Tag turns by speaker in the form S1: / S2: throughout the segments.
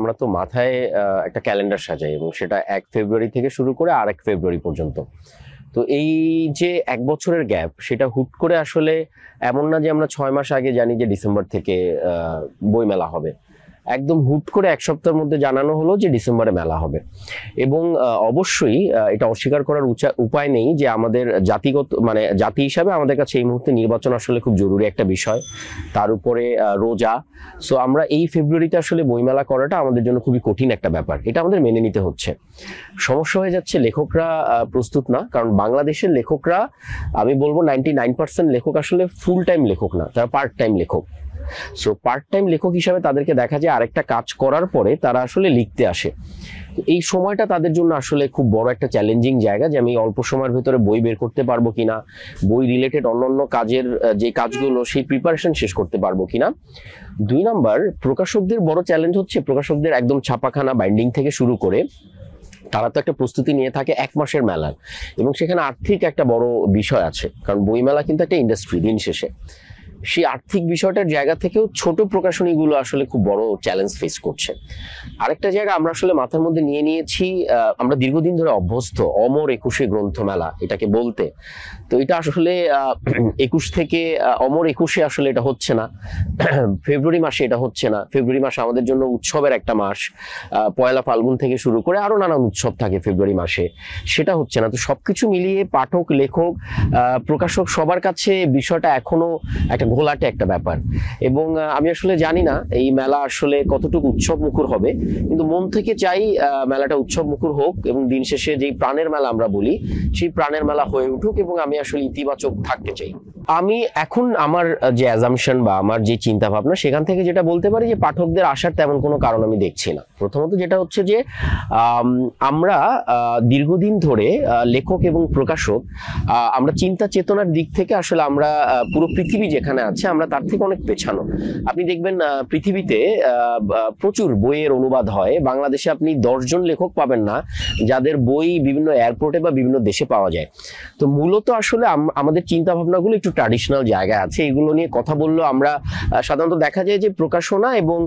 S1: আমরা তো মাথায় একটা ক্যালেন্ডার সাজাই এবং সেটা 1 ফেব্রুয়ারি থেকে শুরু করে আর 1 ফেব্রুয়ারি পর্যন্ত। তো এই যে 1 বছরের গ্যাপ, সেটা হুট করে আসলে এমন না যে আমরা 6 মাস আগে জানি যে ডিসেম্বর থেকে বইমেলা হবে। একদম হুট করে 1 সপ্তাহের মধ্যে জানানো হলো যে ডিসেম্বরে মেলা হবে। এবং অবশ্যই এটা অস্বীকার করার উপায় নেই যে আমাদের জাতিগত মানে জাতি হিসাবে আমাদের কাছে এই মুহূর্তে নির্বাচন আসলে খুব জরুরি একটা বিষয়। তার উপরে রোজা। সো আমরা এই ফেব্রুয়ারিতে আসলে বইমেলা করাটা আমাদের জন্য খুবই কঠিন একটা ব্যাপার, এটা আমাদের মেনে নিতে হচ্ছে। সমস্যা হয়ে যাচ্ছে লেখকরা প্রস্তুত না, কারণ বাংলাদেশের লেখকরা, আমি বলবো 99% লেখক আসলে ফুল টাইম লেখক না, তারা পার্ট টাইম লেখক। সো পার্ট টাইম লেখক হিসাবে তাদেরকে দেখা যায় আরেকটা কাজ করার পরে তারা আসলে লিখতে আসে। এই সময়টা তাদের জন্য আসলে খুব বড় একটা চ্যালেঞ্জিং জায়গা, যে আমি অল্প সময়ের ভেতরে বই বের করতে পারবো কিনা, বই রিলেটেড অন্যান্য কাজের যে কাজগুলো সেই প্রিপারেশন শেষ করতে পারবো কিনা। 2 নাম্বার, প্রকাশকদের বড় চ্যালেঞ্জ হচ্ছে প্রকাশকদের একদম ছাপাখানা বাইন্ডিং থেকে শুরু করে তারা তো একটা প্রস্তুতি নিয়ে থাকে 1 মাসের মেলার, এবং সেখানে আর্থিক একটা বড় বিষয় আছে, কারণ বইমেলা কিন্তু একটা ইন্ডাস্ট্রি দিন শেষে। সেই আর্থিক বিষয়টার জায়গা থেকেও ছোট প্রকাশনীগুলো আসলে খুব বড় চ্যালেঞ্জ ফেস করছে। আরেকটা জায়গা আমরা আসলে মাথার মধ্যে নিয়ে নিয়েছি, আমরা দীর্ঘদিন ধরে অভ্যস্ত অমর 21শে গ্রন্থমেলা এটাকে বলতে। তো এটা আসলে 21 থেকে অমর 21শে আসলে এটা হচ্ছে না, ফেব্রুয়ারি মাসে এটা হচ্ছে না। ফেব্রুয়ারি মাসে আমাদের জন্য উৎসবের একটা মাস, পয়লা ফাল্গুন থেকে শুরু করে আরো নানান উৎসব থাকে ফেব্রুয়ারি মাসে, সেটা হচ্ছে না। তো সবকিছু মিলিয়ে পাঠক, লেখক, প্রকাশক সবার কাছে বিষয়টা এখনো একটা ঘোলাটে একটা ব্যাপার। এবং আমি আসলে জানি না এই মেলা আসলে কতটুকু উৎসব মুখর হবে, কিন্তু মন থেকে চাই মেলাটা উৎসব মুখর হোক, এবং দিন শেষে যেই প্রাণের মেলা আমরা বলি সেই প্রাণের মেলা হয়ে উঠুক, এবং আমি আসলে ইতিবাচক থাকতে চাই। আমি এখন আমার যে অ্যাজাম্পশন বা আমার যে চিন্তা ভাবনা, সেখান থেকে যেটা বলতে পারি যে পাঠকদের আসার তেমন কোনো কারণ আমি দেখছি না। প্রথমত যেটা হচ্ছে যে আমরা দীর্ঘদিন ধরে লেখক এবং প্রকাশক, আমরা চিন্তা চেতনার দিক থেকে আসলে আমরা পুরো পৃথিবী যেখানে আছে আমরা তার থেকে অনেক পেছানো। আপনি দেখবেন পৃথিবীতে প্রচুর বইয়ের অনুবাদ হয়, বাংলাদেশে আপনি 10 জন লেখক পাবেন না যাদের বই বিভিন্ন এয়ারপোর্টে বা বিভিন্ন দেশে পাওয়া যায়। তো মূলত আসলে আমাদের চিন্তা ভাবনাগুলো একটু ট্র্যাডিশনাল জায়গায় আছে। এগুলো নিয়ে কথা বললেও আমরা সাধারণত দেখা যায় যে প্রকাশনা এবং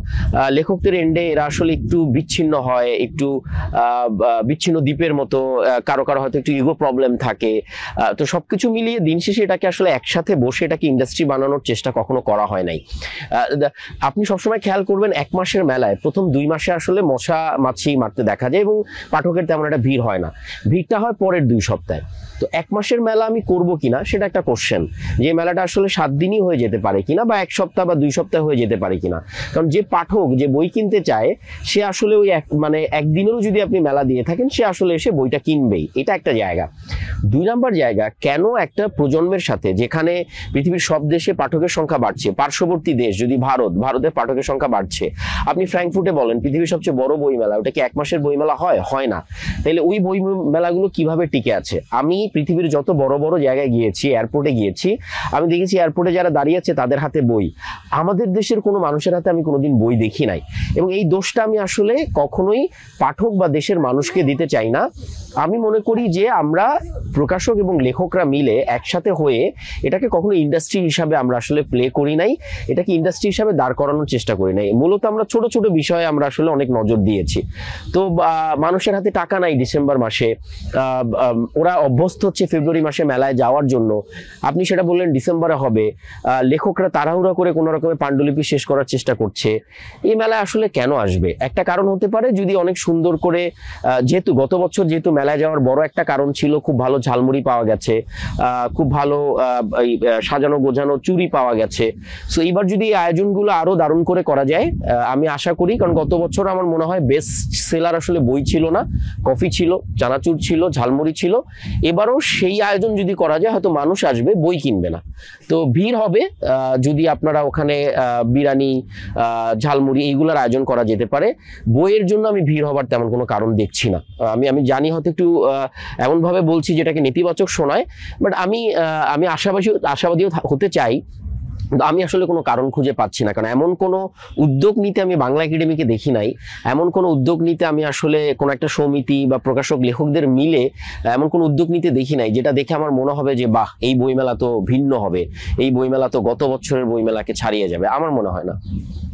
S1: লেখকদের এন্ডে এরা আসলে একটু বিচ্ছিন্ন হয়, একটু বিচ্ছিন্ন দ্বীপের মতো, কারো কারো হয়তো একটু ইগো প্রবলেম থাকে। তো সবকিছু মিলিয়ে দিন শেষে এটাকে আসলে একসাথে বসে এটাকে ইন্ডাস্ট্রি বানানোর চেষ্টা কখনো করা হয় নাই। আপনি সবসময় খেয়াল করবেন 1 মাসের মেলায় প্রথম 2 মাসে আসলে মশা মাছি মারতে দেখা যায় এবং পাঠকের তেমন একটা ভিড় হয় না, ভিড়টা হয় পরের 2 সপ্তাহে। তো 1 মাসের মেলা আমি করব কিনা সেটা একটা কোশ্চেন, যে মেলাটা আসলে 7 দিনই হয়ে যেতে পারে কিনা, বা 1 সপ্তাহ বা 2 সপ্তাহ হয়ে যেতে পারে কিনা। কারণ যে পাঠক যে বই কিনতে চায় সে আসলে ওই মানে একদিনেরও যদি আপনি মেলা দিয়ে থাকেন সে আসলে এসে বইটা কিনবেই, এটা একটা জায়গা। 2 নাম্বার জায়গা, কেন একটা প্রজন্মের সাথে যেখানে পৃথিবীর সব দেশে পাঠকের সংখ্যা বাড়ছে, পার্শ্ববর্তী দেশ যদি ভারতের পাঠকের সংখ্যা বাড়ছে, আপনি ফ্র্যাঙ্কফুর্টে বলেন পৃথিবীর সবচেয়ে বড় বই মেলা, ওটা কি 1 মাসের বই মেলা হয় না। তাহলে ওই বই মেলাগুলো কিভাবে টিকে আছে? আমি পৃথিবীর যত বড় বড় জায়গায় গিয়েছি, এয়ারপোর্টে গিয়েছি, আমি দেখেছি এয়ারপোর্টে যারা দাঁড়িয়ে আছে তাদের হাতে বই। আমাদের দেশের কোনো মানুষের হাতে আমি কোনোদিন বই দেখি নাই, এবং এই দোষটা আমি আসলে কখনোই পাঠক বা দেশের মানুষকে দিতে চাই না। আমি মনে করি যে আমরা প্রকাশক এবং লেখকরা মিলে একসাথে হয়ে এটাকে কখনো ইন্ডাস্ট্রি হিসাবে আমরা আসলে প্লে করি নাই, এটাকে ইন্ডাস্ট্রি হিসাবে দাঁড় করানোর চেষ্টা করি নাই। মূলত আমরা ছোট ছোট বিষয়ে আমরা আসলে অনেক নজর দিয়েছি। তো মানুষের হাতে টাকা নাই ডিসেম্বর মাসে, ওরা অভ্যস্ত হচ্ছে ফেব্রুয়ারি মাসে মেলায় যাওয়ার জন্য। আপনি সেটা বললেন ডিসেম্বরে হবে, লেখকরা তাড়াহুড়া করে কোনো রকমের পাণ্ডুলিপি শেষ করার চেষ্টা করছে। এই মেলায় আসলে কেন আসবে? একটা কারণ হতে পারে যদি অনেক সুন্দর করে, যেহেতু গত বছর যেহেতু মেলায় যাওয়ার বড় একটা কারণ ছিল খুব ভালো ঝালমুড়ি পাওয়া গেছে, খুব ভালো সাজানো গোছানো চুরি পাওয়া গেছে। সো এইবার যদি এই আয়োজনগুলো আরো দারুণ করে করা যায়, আমি আশা করি, কারণ গত বছর আমার মনে হয় বেস্ট সেলার আসলে বই ছিল না, কফি ছিল, চানাচুর ছিল, ঝালমুড়ি ছিল। এবারও সেই আয়োজন যদি করা যায় হয়তো মানুষ আসবে, বই কিনবে না। তো ভিড় হবে যদি আপনারা ওখানে বিরিয়ানি, ঝালমুড়ি এইগুলোর আয়োজন করা যেতে পারে। বইয়ের জন্য আমি ভিড় হবার তেমন কোনো কারণ দেখছি না। আমি জানি হয়তো একটু এমন ভাবে বলছি যেটাকে নেতিবাচক শোনায়, বাট আমি আশাবাদীও হতে চাই। আমি আসলে কোনো কারণ খুঁজে পাচ্ছি না, কারণ এমন কোনো উদ্যোগ নিতে আমি বাংলা একাডেমিকে দেখি নাই, এমন কোনো উদ্যোগ নিতে আমি আসলে কোনো একটা সমিতি বা প্রকাশক লেখকদের মিলে এমন কোনো উদ্যোগ নিতে দেখি নাই যেটা দেখে আমার মনে হবে যে বাহ, এই বইমেলা তো ভিন্ন হবে, এই বইমেলা তো গত বছরের বইমেলাকে ছাড়িয়ে যাবে। আমার মনে হয় না।